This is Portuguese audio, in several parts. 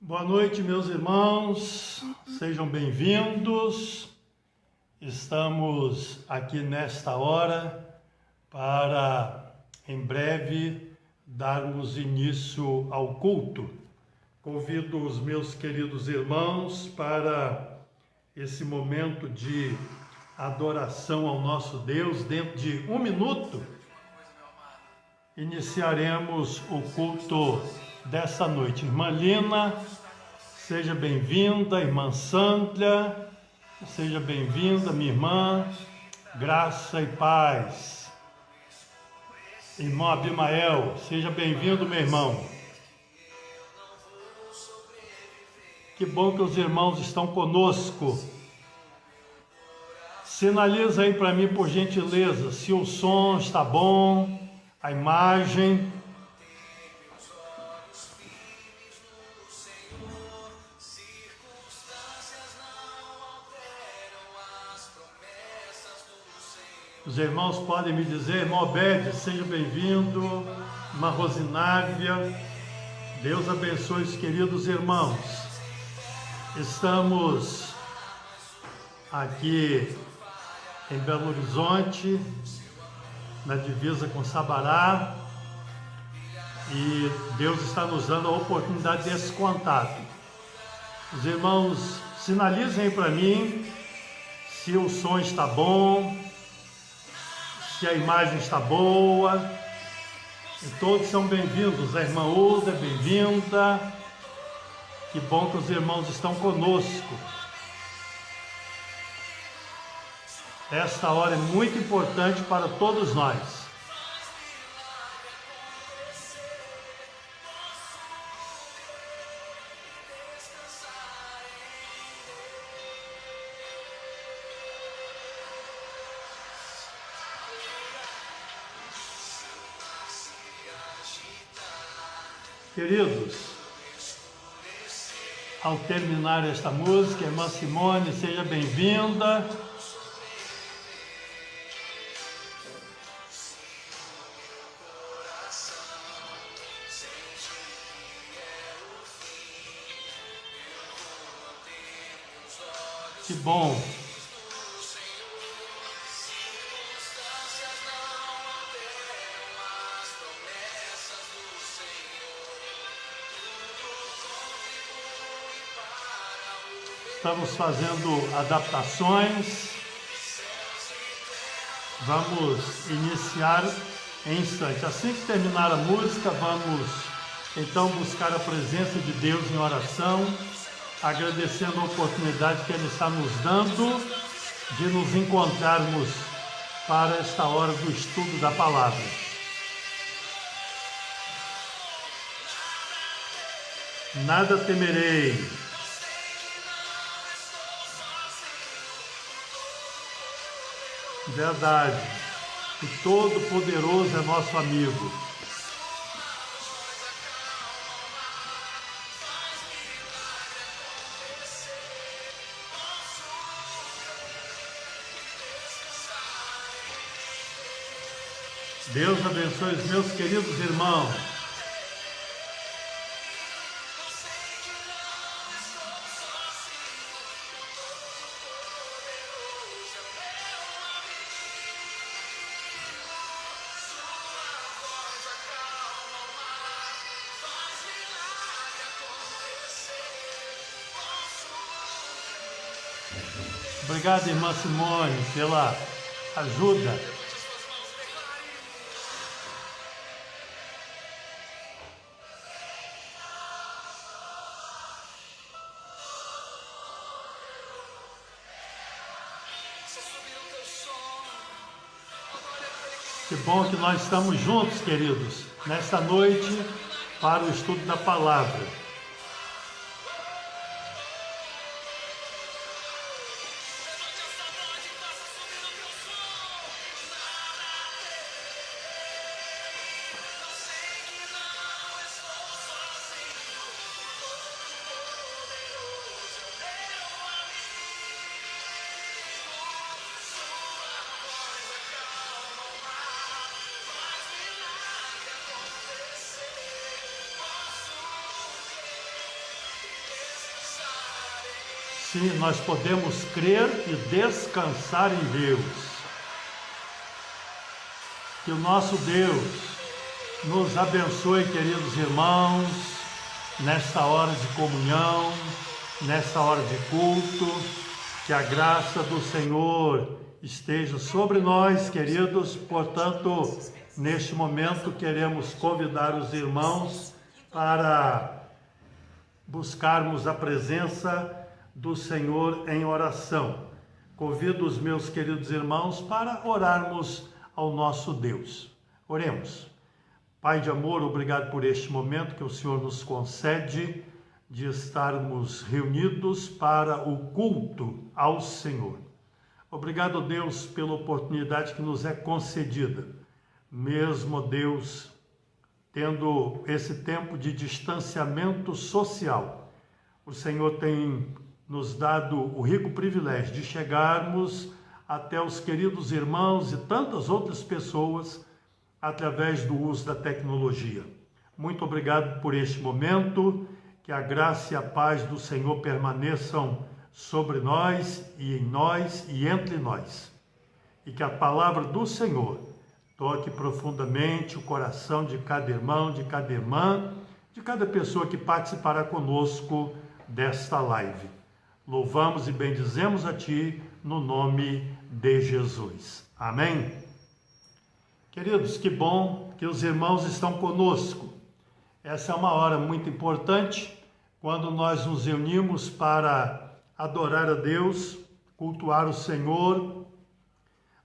Boa noite, meus irmãos, sejam bem-vindos. Estamos aqui nesta hora para, em breve, darmos início ao culto. Convido os meus queridos irmãos para esse momento de adoração ao nosso Deus. Dentro de um minuto, iniciaremos o culto dessa noite. Irmã Lina, seja bem-vinda. Irmã Sandra, seja bem-vinda. Minha irmã, graça e paz. Irmão Abimael, seja bem-vindo, meu irmão. Que bom que os irmãos estão conosco. Sinaliza aí para mim, por gentileza, se o som está bom, a imagem. Os irmãos podem me dizer. Irmão Obed, seja bem-vindo. Irmã Rosinávia, Deus abençoe os queridos irmãos. Estamos aqui em Belo Horizonte, na divisa com Sabará, e Deus está nos dando a oportunidade desse contato. Os irmãos, sinalizem para mim se o som está bom, se a imagem está boa. E todos são bem-vindos. A irmã Uda é bem-vinda. Que bom que os irmãos estão conosco. Esta hora é muito importante para todos nós. Queridos, ao terminar esta música, irmã Simone, seja bem-vinda. Que bom. Estamos fazendo adaptações. Vamos iniciar em instantes. Assim que terminar a música, vamos então buscar a presença de Deus em oração, agradecendo a oportunidade que Ele está nos dando de nos encontrarmos para esta hora do estudo da palavra. Nada temerei. Verdade, o Todo-Poderoso é nosso amigo. Deus abençoe os meus queridos irmãos. Obrigado, irmã Simone, pela ajuda. Que bom que nós estamos juntos, queridos, nesta noite para o estudo da palavra. Sim, nós podemos crer e descansar em Deus. Que o nosso Deus nos abençoe, queridos irmãos, nesta hora de comunhão, nesta hora de culto. Que a graça do Senhor esteja sobre nós, queridos. Portanto, neste momento queremos convidar os irmãos para buscarmos a presença do Senhor em oração. Convido os meus queridos irmãos para orarmos ao nosso Deus. Oremos. Pai de amor, obrigado por este momento que o Senhor nos concede de estarmos reunidos para o culto ao Senhor. Obrigado, Deus, pela oportunidade que nos é concedida, mesmo, Deus, tendo esse tempo de distanciamento social. O Senhor tem nos dado o rico privilégio de chegarmos até os queridos irmãos e tantas outras pessoas através do uso da tecnologia. Muito obrigado por este momento, que a graça e a paz do Senhor permaneçam sobre nós e em nós e entre nós. E que a palavra do Senhor toque profundamente o coração de cada irmão, de cada irmã, de cada pessoa que participará conosco desta live. Louvamos e bendizemos a Ti no nome de Jesus. Amém? Queridos, que bom que os irmãos estão conosco. Essa é uma hora muito importante, quando nós nos reunimos para adorar a Deus, cultuar o Senhor,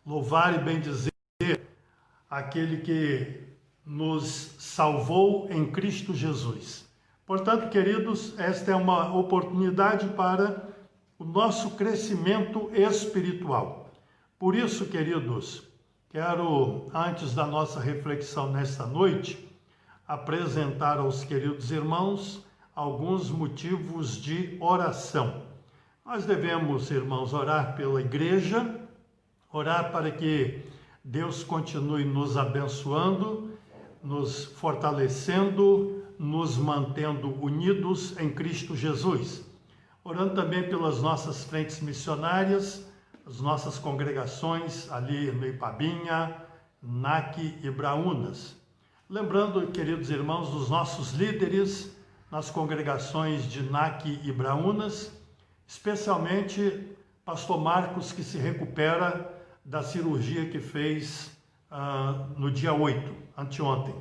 louvar e bendizer aquele que nos salvou em Cristo Jesus. Portanto, queridos, esta é uma oportunidade para o nosso crescimento espiritual. Por isso, queridos, quero, antes da nossa reflexão nesta noite, apresentar aos queridos irmãos alguns motivos de oração. Nós devemos, irmãos, orar pela igreja, orar para que Deus continue nos abençoando, nos fortalecendo, nos mantendo unidos em Cristo Jesus. Orando também pelas nossas frentes missionárias, as nossas congregações ali no Ipabinha, NAC e Braúnas. Lembrando, queridos irmãos, dos nossos líderes nas congregações de NAC e Braúnas, especialmente pastor Marcos, que se recupera da cirurgia que fez no dia 8, anteontem.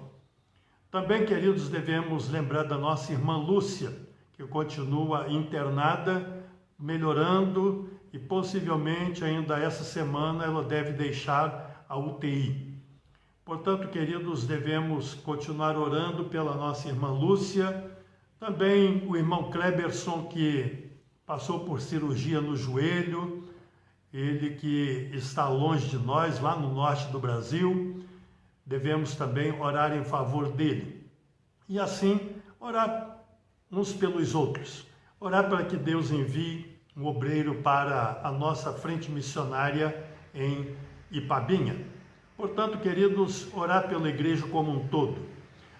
Também, queridos, devemos lembrar da nossa irmã Lúcia, que continua internada, melhorando, e possivelmente ainda essa semana ela deve deixar a UTI. Portanto, queridos, devemos continuar orando pela nossa irmã Lúcia, também o irmão Kleberson, que passou por cirurgia no joelho, ele que está longe de nós, lá no norte do Brasil, devemos também orar em favor dele. E assim, orar uns pelos outros, orar para que Deus envie um obreiro para a nossa frente missionária em Ipabinha. Portanto, queridos, orar pela igreja como um todo.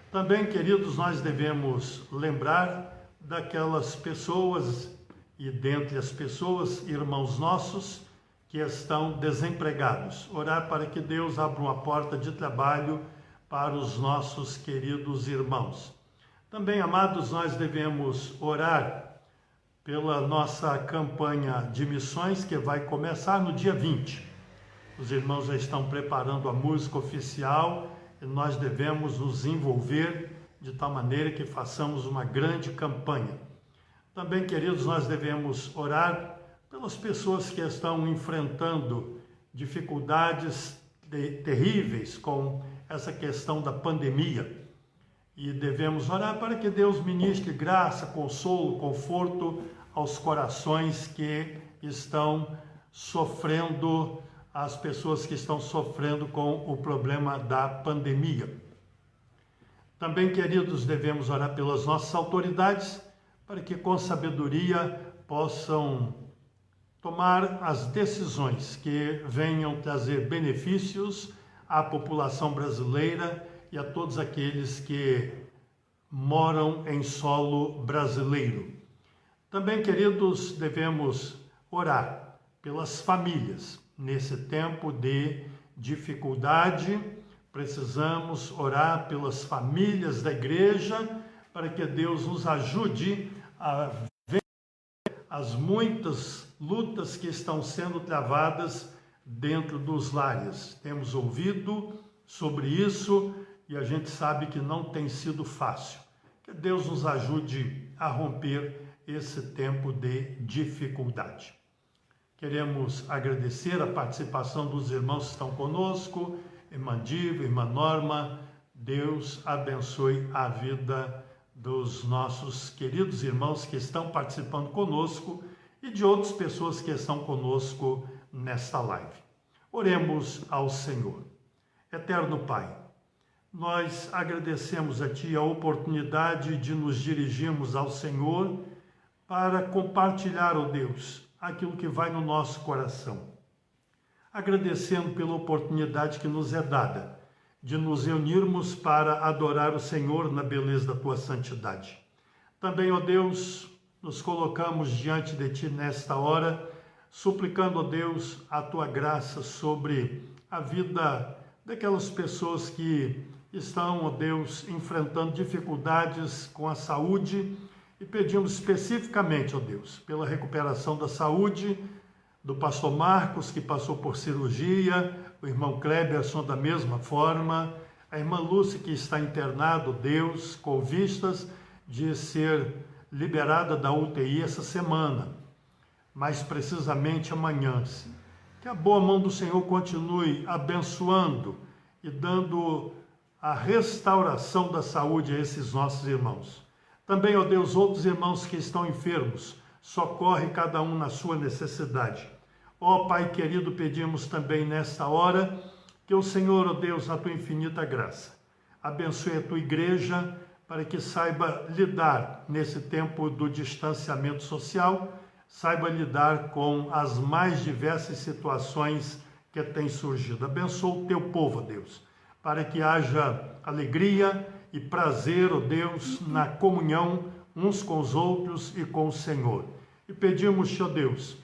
Também, queridos, nós devemos lembrar daquelas pessoas, e dentre as pessoas, irmãos nossos, que estão desempregados. Orar para que Deus abra uma porta de trabalho para os nossos queridos irmãos. Também, amados, nós devemos orar pela nossa campanha de missões, que vai começar no dia 20. Os irmãos já estão preparando a música oficial e nós devemos nos envolver de tal maneira que façamos uma grande campanha. Também, queridos, nós devemos orar pelas pessoas que estão enfrentando dificuldades terríveis com essa questão da pandemia. E devemos orar para que Deus ministre graça, consolo, conforto aos corações que estão sofrendo, as pessoas que estão sofrendo com o problema da pandemia. Também, queridos, devemos orar pelas nossas autoridades para que com sabedoria possam tomar as decisões que venham trazer benefícios à população brasileira e a todos aqueles que moram em solo brasileiro. Também, queridos, devemos orar pelas famílias. Nesse tempo de dificuldade, precisamos orar pelas famílias da igreja para que Deus nos ajude a ver as muitas lutas que estão sendo travadas dentro dos lares. Temos ouvido sobre isso e a gente sabe que não tem sido fácil. Que Deus nos ajude a romper esse tempo de dificuldade. Queremos agradecer a participação dos irmãos que estão conosco, irmã Diva, irmã Norma. Deus abençoe a vida dos nossos queridos irmãos que estão participando conosco e de outras pessoas que estão conosco nesta live. Oremos ao Senhor. Eterno Pai, nós agradecemos a Ti a oportunidade de nos dirigirmos ao Senhor para compartilhar, ó Deus, aquilo que vai no nosso coração. Agradecendo pela oportunidade que nos é dada de nos reunirmos para adorar o Senhor na beleza da Tua santidade. Também, ó Deus, nos colocamos diante de Ti nesta hora, suplicando, ó Deus, a Tua graça sobre a vida daquelas pessoas que estão, ó Deus, enfrentando dificuldades com a saúde e pedimos especificamente, ó Deus, pela recuperação da saúde do pastor Marcos, que passou por cirurgia, o irmão Kleberson da mesma forma, a irmã Lúcia, que está internado, Deus, com vistas de ser liberada da UTI essa semana, mais precisamente amanhã. Que a boa mão do Senhor continue abençoando e dando a restauração da saúde a esses nossos irmãos. Também, ó Deus, outros irmãos que estão enfermos, socorre cada um na sua necessidade. Ó Pai querido, pedimos também nesta hora que o Senhor, ó Deus, na Tua infinita graça, abençoe a Tua igreja para que saiba lidar nesse tempo do distanciamento social, saiba lidar com as mais diversas situações que têm surgido. Abençoa o Teu povo, ó Deus, para que haja alegria e prazer, ó Deus, na comunhão uns com os outros e com o Senhor. E pedimos, ó Deus,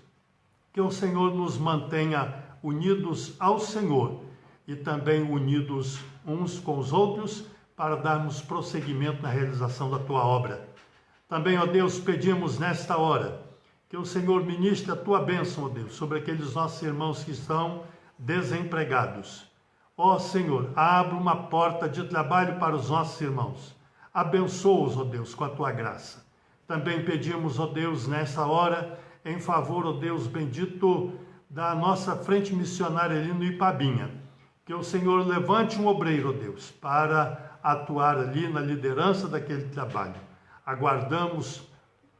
que o Senhor nos mantenha unidos ao Senhor e também unidos uns com os outros para darmos prosseguimento na realização da Tua obra. Também, ó Deus, pedimos nesta hora que o Senhor ministre a Tua bênção, ó Deus, sobre aqueles nossos irmãos que estão desempregados. Ó Senhor, abre uma porta de trabalho para os nossos irmãos. Abençoa-os, ó Deus, com a Tua graça. Também pedimos, ó Deus, nessa hora, em favor, ó Deus bendito, da nossa frente missionária ali no Ipabinha. Que o Senhor levante um obreiro, ó Deus, para atuar ali na liderança daquele trabalho. Aguardamos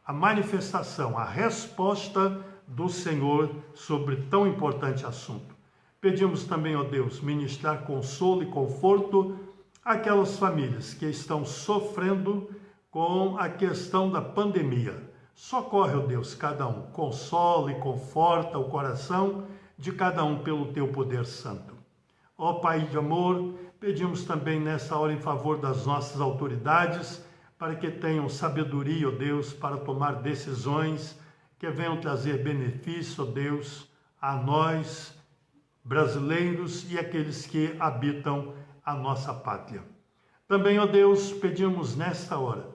a manifestação, a resposta do Senhor sobre tão importante assunto. Pedimos também, ó Deus, ministrar consolo e conforto àquelas famílias que estão sofrendo com a questão da pandemia. Socorre, ó Deus, cada um, consola e conforta o coração de cada um pelo Teu poder santo. Ó Pai de amor, pedimos também nessa hora em favor das nossas autoridades, para que tenham sabedoria, ó Deus, para tomar decisões que venham trazer benefício, ó Deus, a nós, brasileiros e aqueles que habitam a nossa pátria. Também, ó Deus, pedimos nesta hora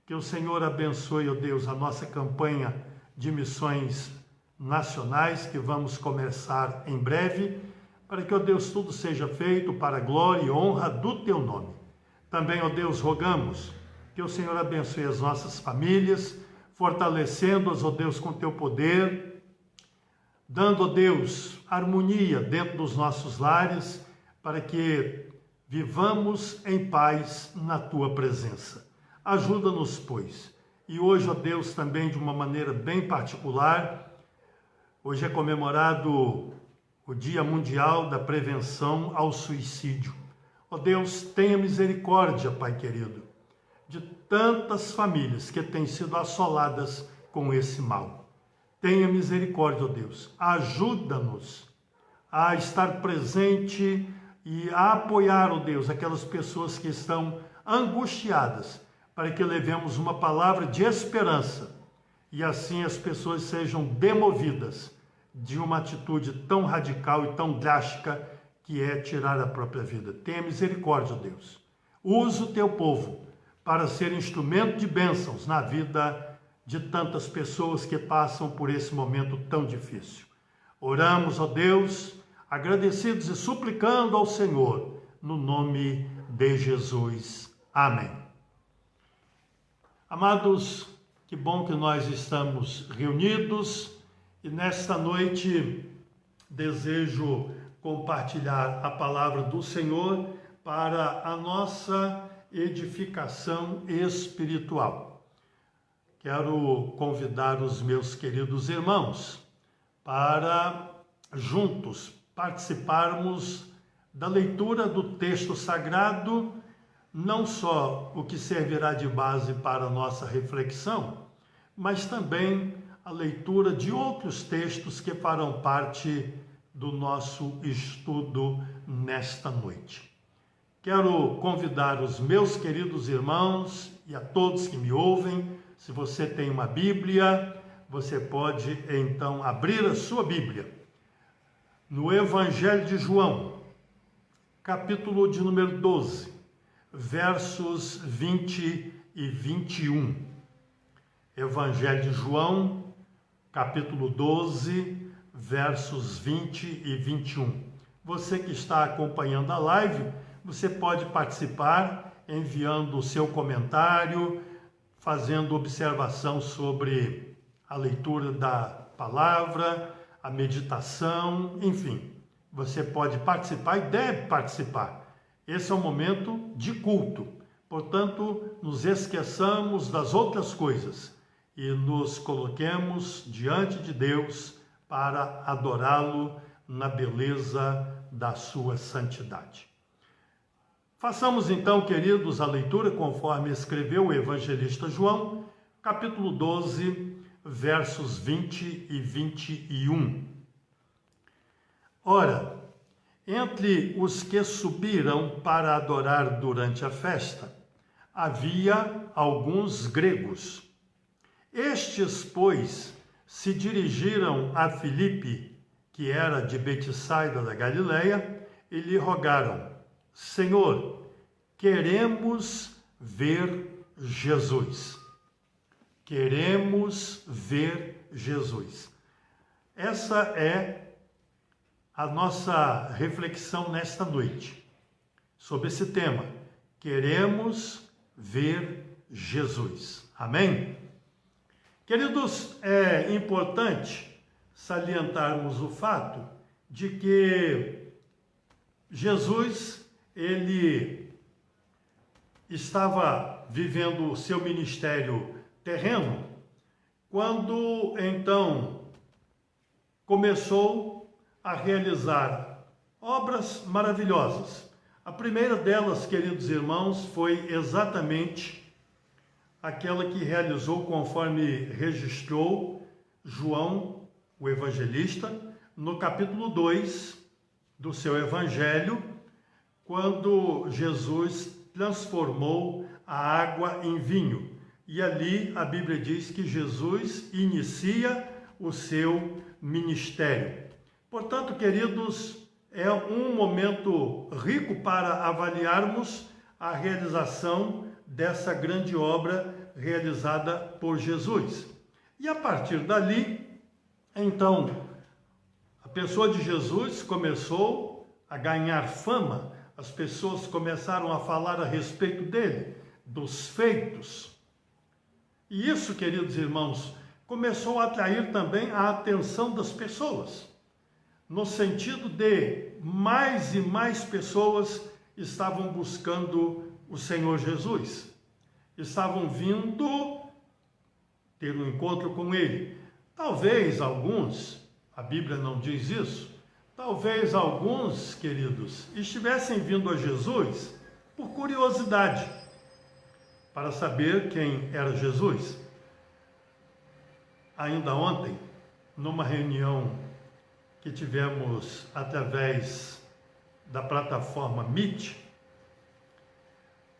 que o Senhor abençoe, ó Deus, a nossa campanha de missões nacionais, que vamos começar em breve, para que, ó Deus, tudo seja feito para a glória e honra do Teu nome. Também, ó Deus, rogamos que o Senhor abençoe as nossas famílias, fortalecendo-as, ó Deus, com Teu poder, dando, ó Deus, harmonia dentro dos nossos lares, para que vivamos em paz na Tua presença. Ajuda-nos, pois. E hoje, ó Deus, também de uma maneira bem particular, hoje é comemorado o Dia Mundial da Prevenção ao Suicídio. Ó Deus, tenha misericórdia, Pai querido, de tantas famílias que têm sido assoladas com esse mal. Tenha misericórdia, ó Deus. Ajuda-nos a estar presente e a apoiar, ó Deus, aquelas pessoas que estão angustiadas, para que levemos uma palavra de esperança e assim as pessoas sejam demovidas de uma atitude tão radical e tão drástica que é tirar a própria vida. Tenha misericórdia, Deus. Usa o teu povo para ser instrumento de bênçãos na vida de tantas pessoas que passam por esse momento tão difícil. Oramos, ó Deus, agradecidos e suplicando ao Senhor, no nome de Jesus. Amém. Amados, que bom que nós estamos reunidos e nesta noite desejo compartilhar a palavra do Senhor para a nossa edificação espiritual. Quero convidar os meus queridos irmãos para juntos participarmos da leitura do texto sagrado, não só o que servirá de base para a nossa reflexão, mas também a leitura de outros textos que farão parte do nosso estudo nesta noite. Quero convidar os meus queridos irmãos e a todos que me ouvem, se você tem uma Bíblia, você pode então abrir a sua Bíblia no Evangelho de João, capítulo de número 12, versos 20 e 21. Evangelho de João, capítulo 12, versos 20 e 21. Você que está acompanhando a live, você pode participar enviando o seu comentário, fazendo observação sobre a leitura da palavra, a meditação, enfim. Você pode participar e deve participar. Esse é um momento de culto. Portanto, nos esqueçamos das outras coisas e nos coloquemos diante de Deus para adorá-lo na beleza da sua santidade. Façamos então, queridos, a leitura conforme escreveu o evangelista João, capítulo 12, versos 20 e 21. Ora, entre os que subiram para adorar durante a festa, havia alguns gregos. Estes, pois, se dirigiram a Filipe, que era de Betsaida da Galileia, e lhe rogaram: Senhor, queremos ver Jesus. Queremos ver Jesus. Essa é a nossa reflexão nesta noite, sobre esse tema. Queremos ver Jesus. Amém? Queridos, é importante salientarmos o fato de que Jesus, ele estava vivendo o seu ministério terreno quando então começou a realizar obras maravilhosas. A primeira delas, queridos irmãos, foi exatamente aquela que realizou conforme registrou João, o evangelista, no capítulo 2 do seu evangelho, quando Jesus transformou a água em vinho. E ali a Bíblia diz que Jesus inicia o seu ministério. Portanto, queridos, é um momento rico para avaliarmos a realização dessa grande obra realizada por Jesus. E a partir dali, então, a pessoa de Jesus começou a ganhar fama, as pessoas começaram a falar a respeito dele, dos feitos. E isso, queridos irmãos, começou a atrair também a atenção das pessoas, no sentido de mais e mais pessoas estavam buscando o Senhor Jesus, estavam vindo ter um encontro com Ele. Talvez alguns, a Bíblia não diz isso, talvez alguns, queridos, estivessem vindo a Jesus por curiosidade, para saber quem era Jesus. Ainda ontem, numa reunião que tivemos através da plataforma Meet,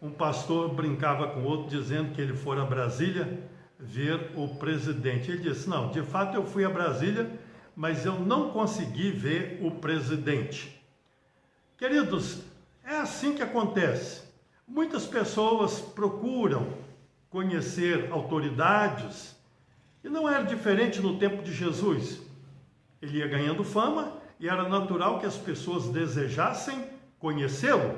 um pastor brincava com o outro, dizendo que ele fora a Brasília ver o presidente. Ele disse, não, de fato eu fui a Brasília, mas eu não consegui ver o presidente. Queridos, é assim que acontece. Muitas pessoas procuram conhecer autoridades, e não era diferente no tempo de Jesus. Ele ia ganhando fama e era natural que as pessoas desejassem conhecê-lo.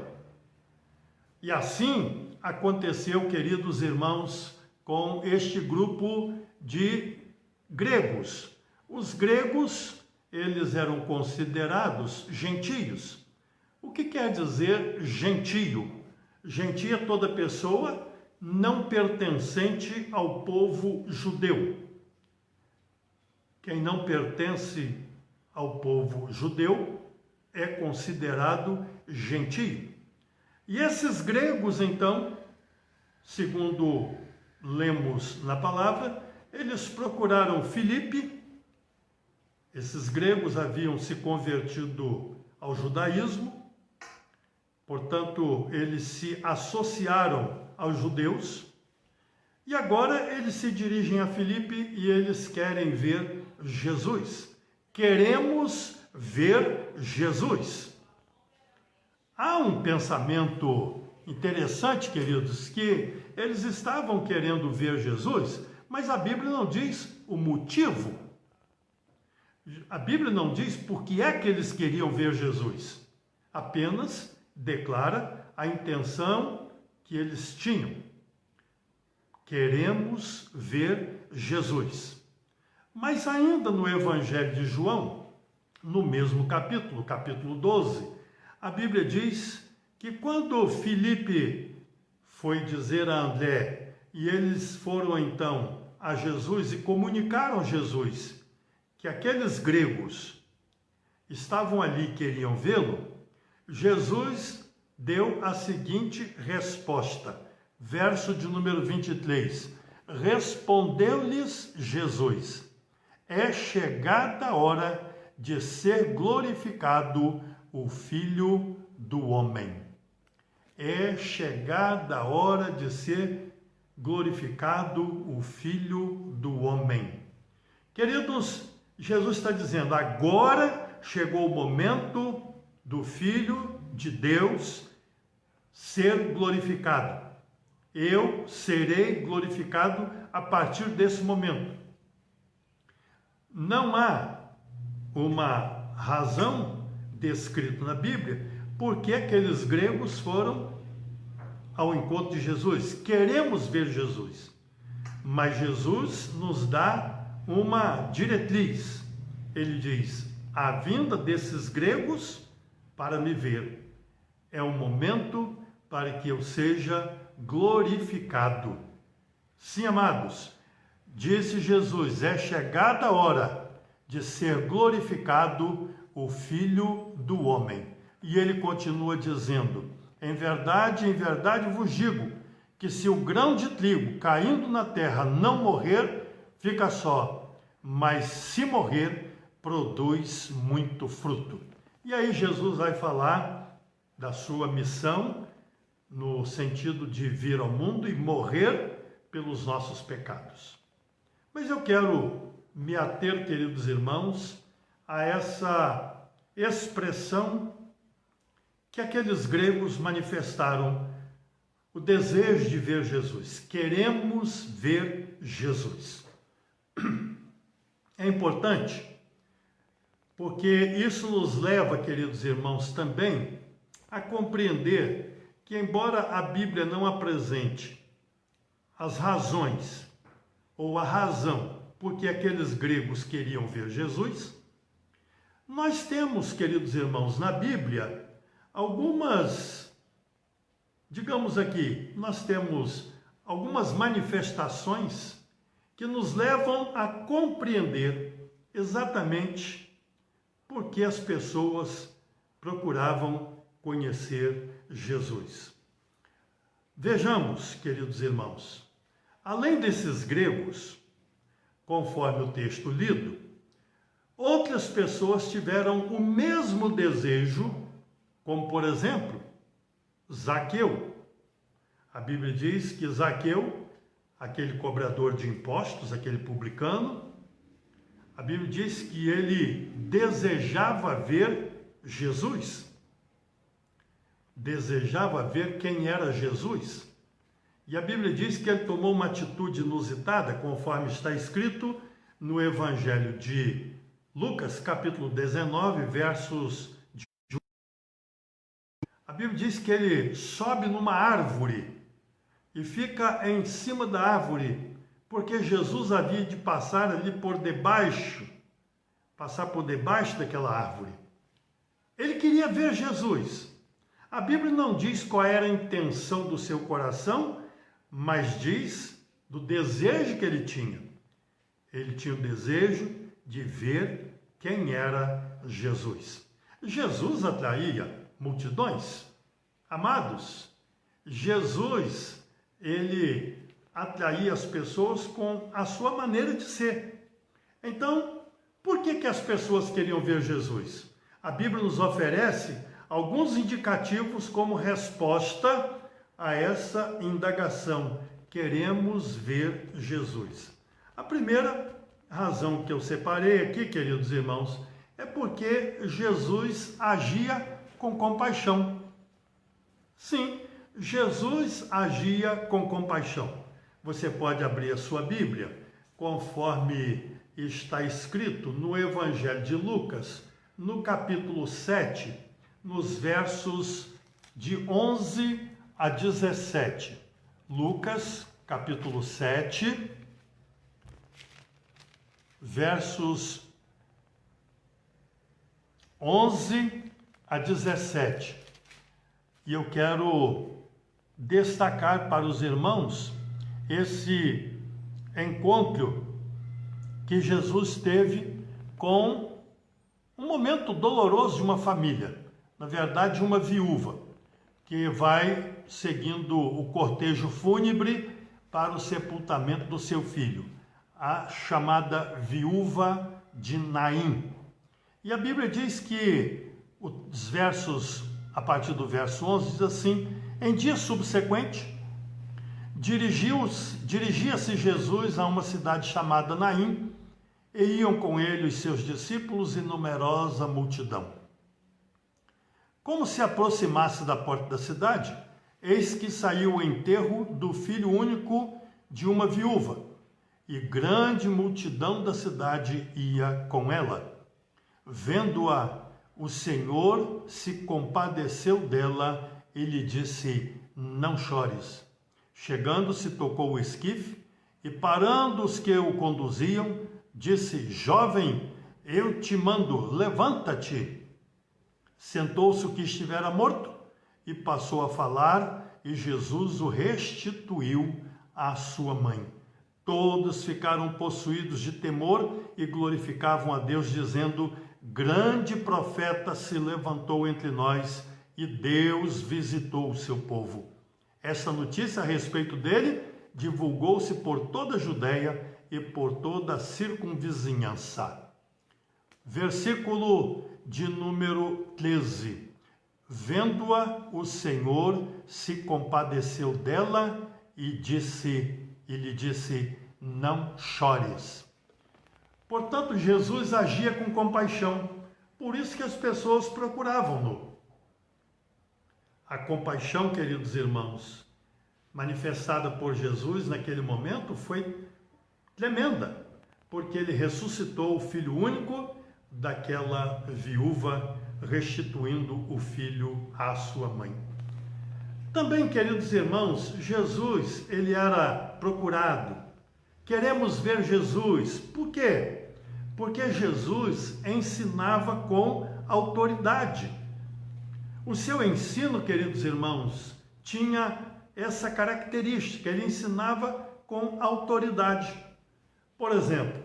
E assim aconteceu, queridos irmãos, com este grupo de gregos. Os gregos, eles eram considerados gentios. O que quer dizer gentio? Gentio é toda pessoa não pertencente ao povo judeu. Quem não pertence ao povo judeu é considerado gentio. E esses gregos, então, segundo lemos na palavra, eles procuraram Filipe. Esses gregos haviam se convertido ao judaísmo, portanto, eles se associaram aos judeus, e agora eles se dirigem a Filipe e eles querem ver Jesus. Queremos ver Jesus. Há um pensamento interessante, queridos, que eles estavam querendo ver Jesus, mas a Bíblia não diz o motivo. A Bíblia não diz por que é que eles queriam ver Jesus. Apenas declara a intenção que eles tinham. Queremos ver Jesus. Mas ainda no Evangelho de João, no mesmo capítulo, capítulo 12, a Bíblia diz que quando Filipe foi dizer a André, e eles foram então a Jesus e comunicaram a Jesus que aqueles gregos estavam ali e queriam vê-lo, Jesus deu a seguinte resposta, verso de número 23. Respondeu-lhes Jesus: é chegada a hora de ser glorificado o Filho do Homem. É chegada a hora de ser glorificado o Filho do Homem. Queridos, Jesus está dizendo, agora chegou o momento do Filho de Deus ser glorificado. Eu serei glorificado a partir desse momento. Não há uma razão descrita na Bíblia porque aqueles gregos foram ao encontro de Jesus. Queremos ver Jesus, mas Jesus nos dá uma diretriz. Ele diz, a vinda desses gregos para me ver é um momento para que eu seja glorificado. Sim, amados, disse Jesus, é chegada a hora de ser glorificado o Filho do Homem. E ele continua dizendo, em verdade vos digo, que se o grão de trigo caindo na terra não morrer, fica só, mas se morrer, produz muito fruto. E aí Jesus vai falar da sua missão, no sentido de vir ao mundo e morrer pelos nossos pecados. Mas eu quero me ater, queridos irmãos, a essa expressão que aqueles gregos manifestaram, o desejo de ver Jesus. Queremos ver Jesus. É importante, porque isso nos leva, queridos irmãos, também a compreender que, embora a Bíblia não apresente as razões ou a razão por que aqueles gregos queriam ver Jesus, nós temos, queridos irmãos, na Bíblia algumas, digamos aqui, nós temos algumas manifestações que nos levam a compreender exatamente por que as pessoas procuravam conhecer Jesus. Vejamos, queridos irmãos, além desses gregos, conforme o texto lido, outras pessoas tiveram o mesmo desejo, como por exemplo, Zaqueu. A Bíblia diz que Zaqueu aquele cobrador de impostos, aquele publicano, a Bíblia diz que ele desejava ver Jesus. Desejava ver quem era Jesus. E a Bíblia diz que ele tomou uma atitude inusitada, conforme está escrito no Evangelho de Lucas, capítulo 19, versos de... A Bíblia diz que ele sobe numa árvore e fica em cima da árvore, porque Jesus havia de passar ali por debaixo, daquela árvore. Ele queria ver Jesus. A Bíblia não diz qual era a intenção do seu coração, mas diz do desejo que ele tinha. Ele tinha o desejo de ver quem era Jesus. Jesus atraía multidões. Amados, Jesus, ele atrair as pessoas com a sua maneira de ser. Então, por que as pessoas queriam ver Jesus? A Bíblia nos oferece alguns indicativos como resposta a essa indagação. Queremos ver Jesus. A primeira razão que eu separei aqui, queridos irmãos, é porque Jesus agia com compaixão. Sim, Jesus agia com compaixão. Você pode abrir a sua Bíblia, conforme está escrito no Evangelho de Lucas, no capítulo 7, nos versos de 11 a 17. Lucas, capítulo 7, versos 11 a 17. E eu quero destacar para os irmãos esse encontro que Jesus teve com um momento doloroso de uma família, na verdade uma viúva, que vai seguindo o cortejo fúnebre para o sepultamento do seu filho, a chamada viúva de Naim. E a Bíblia diz que os versos, a partir do verso 11, diz assim: em dia subsequente, dirigia-se Jesus a uma cidade chamada Naim, e iam com ele os seus discípulos e numerosa multidão. Como se aproximasse da porta da cidade, eis que saiu o enterro do filho único de uma viúva, e grande multidão da cidade ia com ela. Vendo-a, o Senhor se compadeceu dela e lhe disse: não chores. Chegando-se, tocou o esquife, e parando os que o conduziam, disse: jovem, eu te mando, levanta-te. Sentou-se o que estivera morto e passou a falar, e Jesus o restituiu à sua mãe. Todos ficaram possuídos de temor e glorificavam a Deus, dizendo: grande profeta se levantou entre nós e Deus visitou o seu povo. Essa notícia a respeito dele divulgou-se por toda a Judeia e por toda a circunvizinhança. Versículo de número 13. Vendo-a, o Senhor se compadeceu dela e lhe disse: não chores. Portanto, Jesus agia com compaixão, por isso que as pessoas procuravam-no. A compaixão, queridos irmãos, manifestada por Jesus naquele momento foi tremenda, porque ele ressuscitou o filho único daquela viúva, restituindo o filho à sua mãe. Também, queridos irmãos, Jesus, ele era procurado. Queremos ver Jesus. Por quê? Porque Jesus ensinava com autoridade. O seu ensino, queridos irmãos, tinha essa característica, ele ensinava com autoridade. Por exemplo,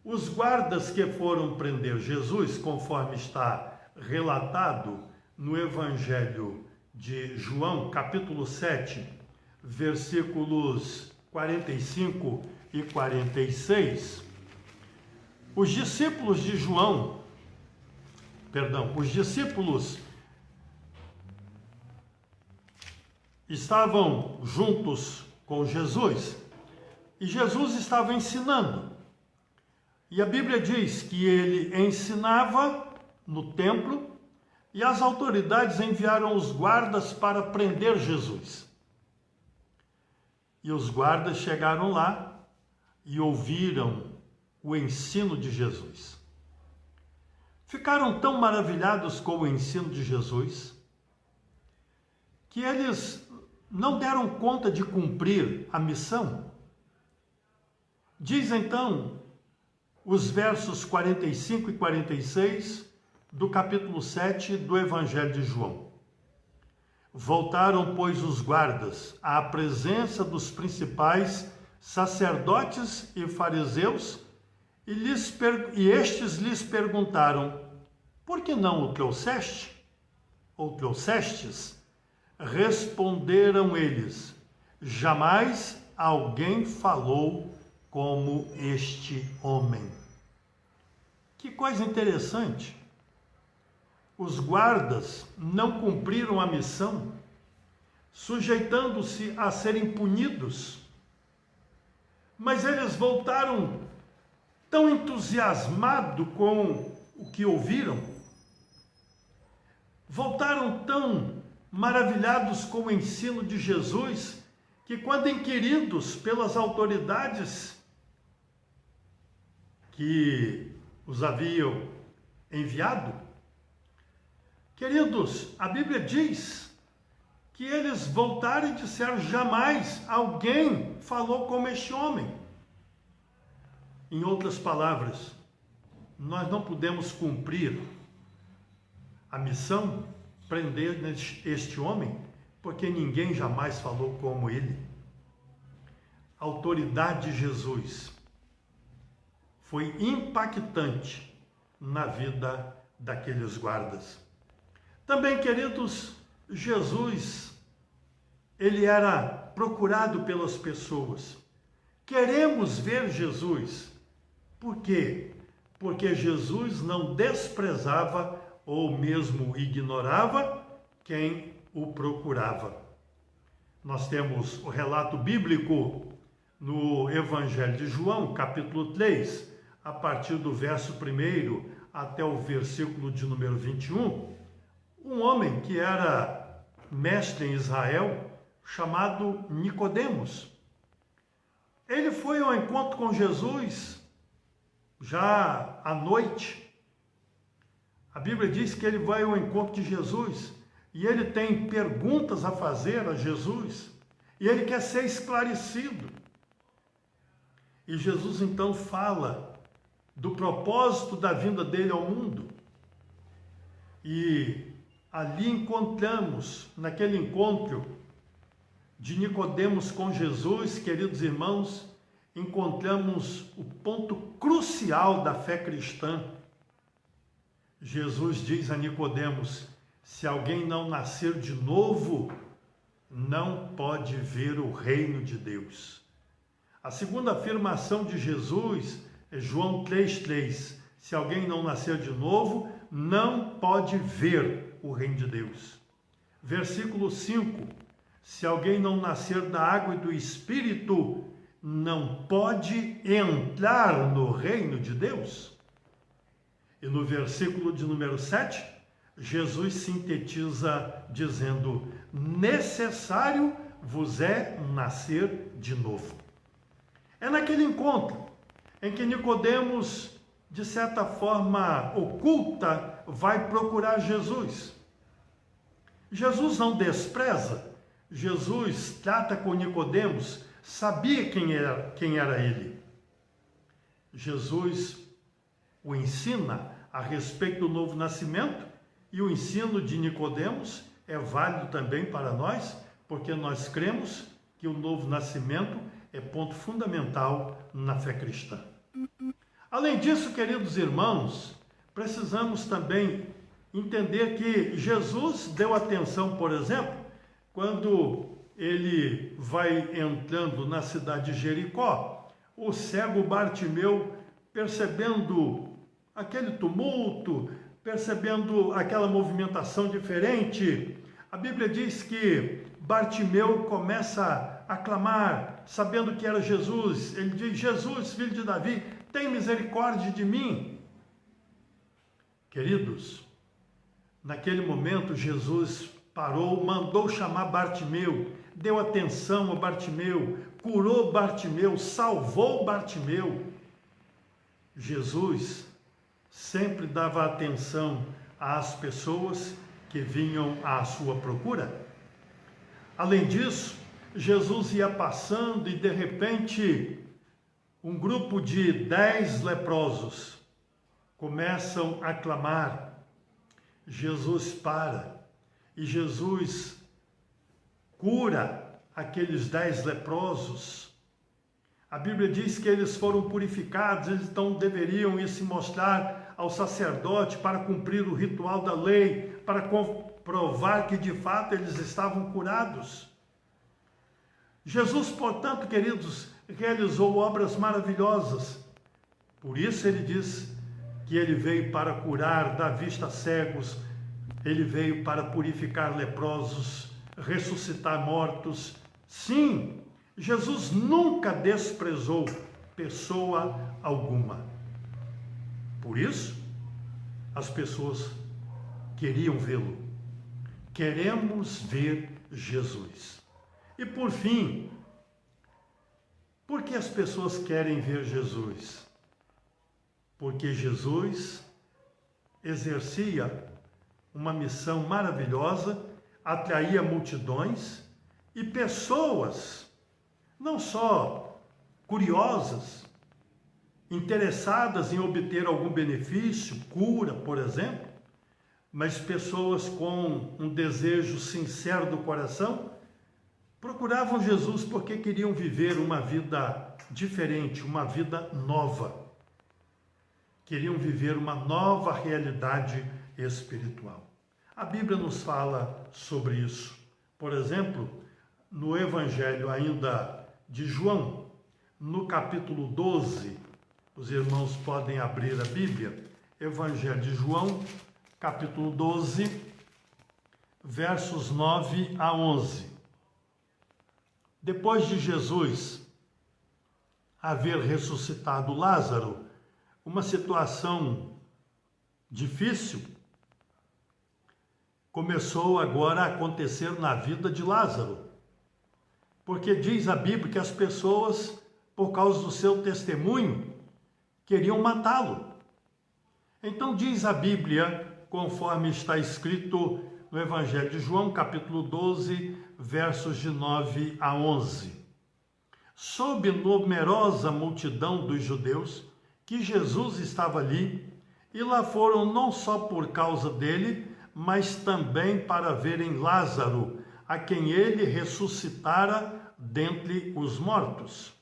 os guardas que foram prender Jesus, conforme está relatado no Evangelho de João, capítulo 7, versículos 45 e 46, os discípulos estavam juntos com Jesus E Jesus estava ensinando. E a Bíblia diz que ele ensinava no templo e as autoridades enviaram os guardas para prender Jesus. E os guardas chegaram lá e ouviram o ensino de Jesus. Ficaram tão maravilhados com o ensino de Jesus que eles não deram conta de cumprir a missão. Diz então os versos 45 e 46 do capítulo 7 do Evangelho de João. Voltaram, pois, os guardas à presença dos principais sacerdotes e fariseus, e estes lhes perguntaram: por que não o trouxeste? Ou trouxestes? Responderam eles: jamais alguém falou como este homem. Que coisa interessante! Os guardas não cumpriram a missão, sujeitando-se a serem punidos, mas eles voltaram tão entusiasmados com o que ouviram, voltaram tão maravilhados com o ensino de Jesus, que quando inquiridos pelas autoridades que os haviam enviado, queridos, a Bíblia diz que eles voltaram e disseram: jamais alguém falou como este homem. Em outras palavras, nós não podemos cumprir a missão, prender este homem, porque ninguém jamais falou como ele. A autoridade de Jesus foi impactante na vida daqueles guardas. Também, queridos, Jesus, ele era procurado pelas pessoas. Queremos ver Jesus. Por quê? Porque Jesus não desprezava ou mesmo ignorava quem o procurava. Nós temos o relato bíblico no Evangelho de João, capítulo 3, a partir do verso 1 até o versículo de número 21, um homem que era mestre em Israel, chamado Nicodemos. Ele foi ao encontro com Jesus já à noite. A Bíblia diz que ele vai ao encontro de Jesus e ele tem perguntas a fazer a Jesus e ele quer ser esclarecido. E Jesus então fala do propósito da vinda dele ao mundo. E ali encontramos, naquele encontro de Nicodemos com Jesus, queridos irmãos, encontramos o ponto crucial da fé cristã. Jesus diz a Nicodemos: se alguém não nascer de novo, não pode ver o reino de Deus. A segunda afirmação de Jesus é João 3,3. Se alguém não nascer de novo, não pode ver o reino de Deus. Versículo 5. Se alguém não nascer da água e do Espírito, não pode entrar no reino de Deus. E no versículo de número 7, Jesus sintetiza dizendo: necessário vos é nascer de novo. É naquele encontro em que Nicodemos, de certa forma oculta, vai procurar Jesus. Jesus não despreza, Jesus trata com Nicodemos, sabia quem era ele. Jesus o ensina a respeito do novo nascimento, e o ensino de Nicodemos é válido também para nós, porque nós cremos que o novo nascimento é ponto fundamental na fé cristã. Além disso, queridos irmãos, precisamos também entender que Jesus deu atenção, por exemplo, quando ele vai entrando na cidade de Jericó, o cego Bartimeu, percebendo aquele tumulto, percebendo aquela movimentação diferente, a Bíblia diz que Bartimeu começa a clamar, sabendo que era Jesus. Ele diz: Jesus, filho de Davi, tem misericórdia de mim. Queridos, naquele momento Jesus parou, mandou chamar Bartimeu, deu atenção a Bartimeu, curou Bartimeu, salvou Bartimeu. Jesus sempre dava atenção às pessoas que vinham à sua procura. Além disso, Jesus ia passando e de repente um grupo de 10 leprosos começam a clamar. Jesus para e Jesus cura aqueles 10 leprosos. A Bíblia diz que eles foram purificados, eles então deveriam ir se mostrar ao sacerdote para cumprir o ritual da lei, para comprovar que de fato eles estavam curados. Jesus, portanto, queridos, realizou obras maravilhosas. Por isso ele diz que ele veio para curar da vista cegos, ele veio para purificar leprosos, ressuscitar mortos. Sim, Jesus nunca desprezou pessoa alguma. Por isso, as pessoas queriam vê-lo. Queremos ver Jesus. E por fim, por que as pessoas querem ver Jesus? Porque Jesus exercia uma missão maravilhosa, atraía multidões e pessoas, não só curiosas, interessadas em obter algum benefício, cura, por exemplo, mas pessoas com um desejo sincero do coração, procuravam Jesus porque queriam viver uma vida diferente, uma vida nova. Queriam viver uma nova realidade espiritual. A Bíblia nos fala sobre isso. Por exemplo, no Evangelho ainda de João, no capítulo 12, os irmãos podem abrir a Bíblia, Evangelho de João, capítulo 12, versos 9 a 11. Depois de Jesus haver ressuscitado Lázaro, uma situação difícil começou agora a acontecer na vida de Lázaro. Porque diz a Bíblia que as pessoas, por causa do seu testemunho, queriam matá-lo. Então diz a Bíblia, conforme está escrito no Evangelho de João, capítulo 12, versos de 9 a 11. Soube numerosa multidão dos judeus que Jesus estava ali, e lá foram não só por causa dele, mas também para verem Lázaro, a quem ele ressuscitara dentre os mortos.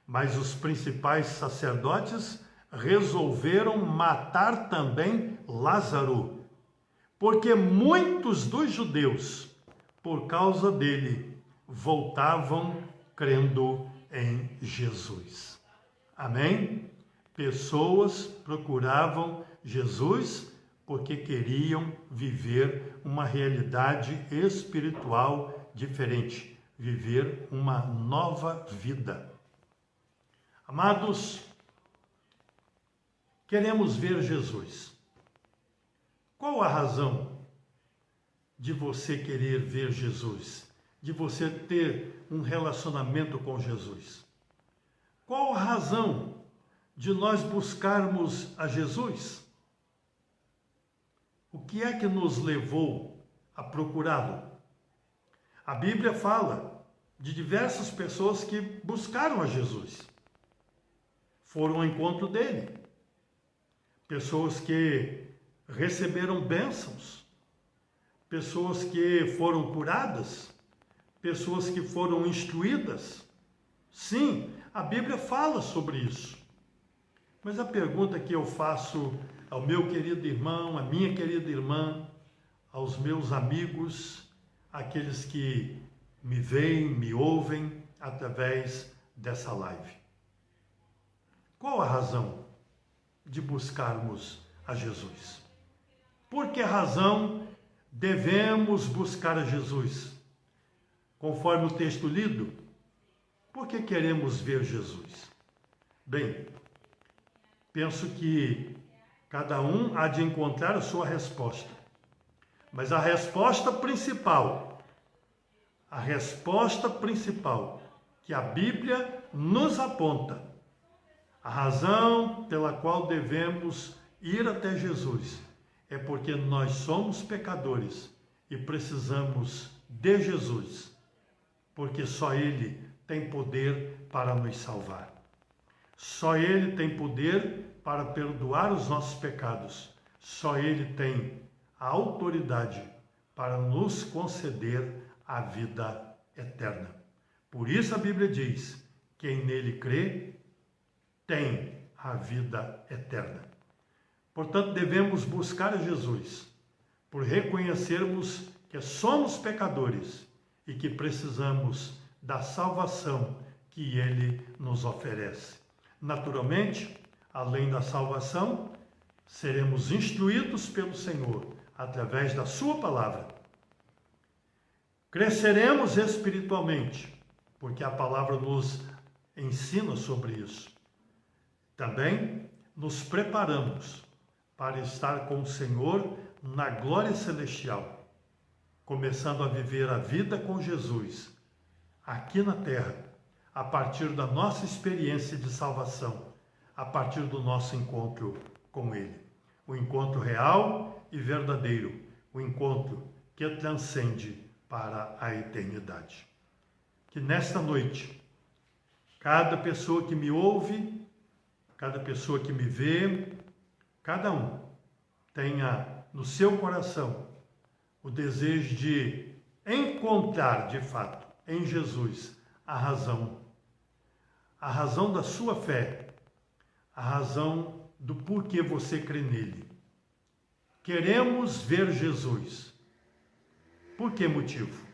Mas os principais sacerdotes resolveram matar também Lázaro, porque muitos dos judeus, por causa dele, voltavam crendo em Jesus. Amém? Pessoas procuravam Jesus porque queriam viver uma realidade espiritual diferente, viver uma nova vida. Amados, queremos ver Jesus. Qual a razão de você querer ver Jesus? De você ter um relacionamento com Jesus? Qual a razão de nós buscarmos a Jesus? O que é que nos levou a procurá-lo? A Bíblia fala de diversas pessoas que buscaram a Jesus, foram ao encontro dele, pessoas que receberam bênçãos, pessoas que foram curadas, pessoas que foram instruídas. Sim, a Bíblia fala sobre isso. Mas a pergunta que eu faço ao meu querido irmão, à minha querida irmã, aos meus amigos, aqueles que me veem, me ouvem através dessa live. Qual a razão de buscarmos a Jesus? Por que razão devemos buscar a Jesus? conforme o texto lido, por que queremos ver Jesus? Bem, penso que cada um há de encontrar a sua resposta. Mas a resposta principal que a Bíblia nos aponta, a razão pela qual devemos ir até Jesus, é porque nós somos pecadores e precisamos de Jesus, porque só Ele tem poder para nos salvar. Só Ele tem poder para perdoar os nossos pecados. Só Ele tem a autoridade para nos conceder a vida eterna. Por isso a Bíblia diz: quem nele crê tem a vida eterna. Portanto, devemos buscar a Jesus, por reconhecermos que somos pecadores e que precisamos da salvação que Ele nos oferece. Naturalmente, além da salvação, seremos instruídos pelo Senhor através da sua palavra. Cresceremos espiritualmente, porque a palavra nos ensina sobre isso. Também nos preparamos para estar com o Senhor na glória celestial, começando a viver a vida com Jesus aqui na terra, a partir da nossa experiência de salvação, a partir do nosso encontro com Ele. O encontro real e verdadeiro, o encontro que transcende para a eternidade. Que nesta noite, cada pessoa que me ouve, cada pessoa que me vê, cada um tenha no seu coração o desejo de encontrar de fato em Jesus a razão da sua fé, a razão do porquê você crê nele. Queremos ver Jesus. Por que motivo?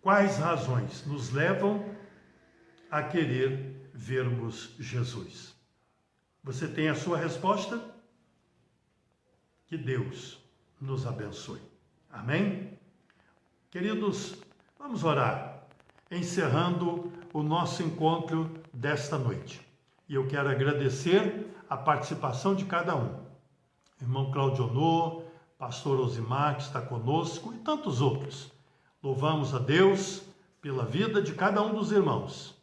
Quais razões nos levam a querer vermos Jesus? Você tem a sua resposta? Que Deus nos abençoe. Amém? Queridos, vamos orar, encerrando o nosso encontro desta noite. E eu quero agradecer a participação de cada um. Irmão Claudio Honor, pastor Osimar, que está conosco, e tantos outros. Louvamos a Deus pela vida de cada um dos irmãos.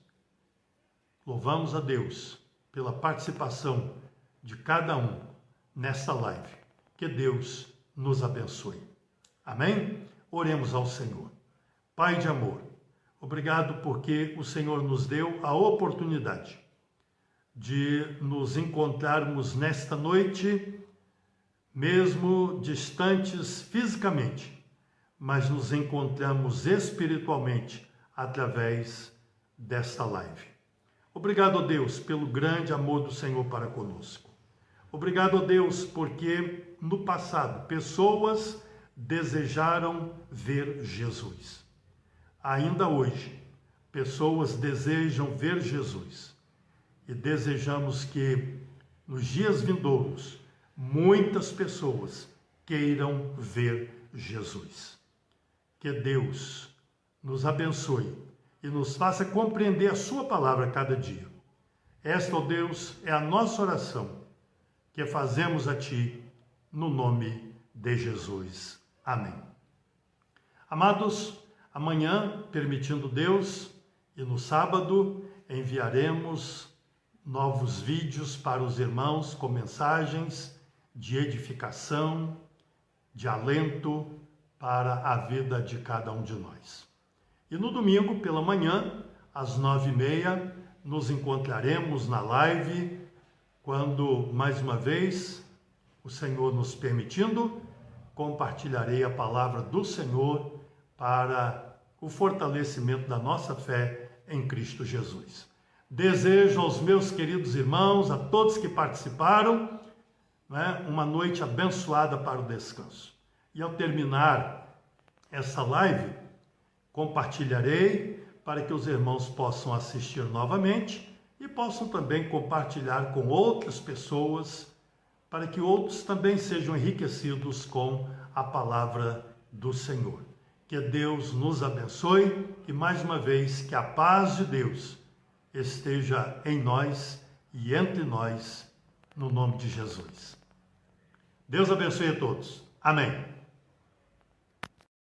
Louvamos a Deus pela participação de cada um nesta live. Que Deus nos abençoe. Amém? Oremos ao Senhor. Pai de amor, obrigado porque o Senhor nos deu a oportunidade de nos encontrarmos nesta noite, mesmo distantes fisicamente, mas nos encontramos espiritualmente através desta live. Obrigado, Deus, pelo grande amor do Senhor para conosco. Obrigado, Deus, porque no passado pessoas desejaram ver Jesus. Ainda hoje, pessoas desejam ver Jesus. E desejamos que nos dias vindouros muitas pessoas queiram ver Jesus. Que Deus nos abençoe e nos faça compreender a sua palavra a cada dia. Esta, ó Deus, é a nossa oração que fazemos a Ti no nome de Jesus. Amém. Amados, amanhã, permitindo Deus, e no sábado enviaremos novos vídeos para os irmãos com mensagens de edificação, de alento para a vida de cada um de nós. E no domingo, pela manhã, às 9h30, nos encontraremos na live, quando, mais uma vez, o Senhor nos permitindo, compartilharei a palavra do Senhor para o fortalecimento da nossa fé em Cristo Jesus. Desejo aos meus queridos irmãos, a todos que participaram, uma noite abençoada para o descanso. E ao terminar essa live, compartilharei para que os irmãos possam assistir novamente e possam também compartilhar com outras pessoas, para que outros também sejam enriquecidos com a palavra do Senhor. Que Deus nos abençoe e, mais uma vez, que a paz de Deus esteja em nós e entre nós, no nome de Jesus. Deus abençoe a todos. Amém.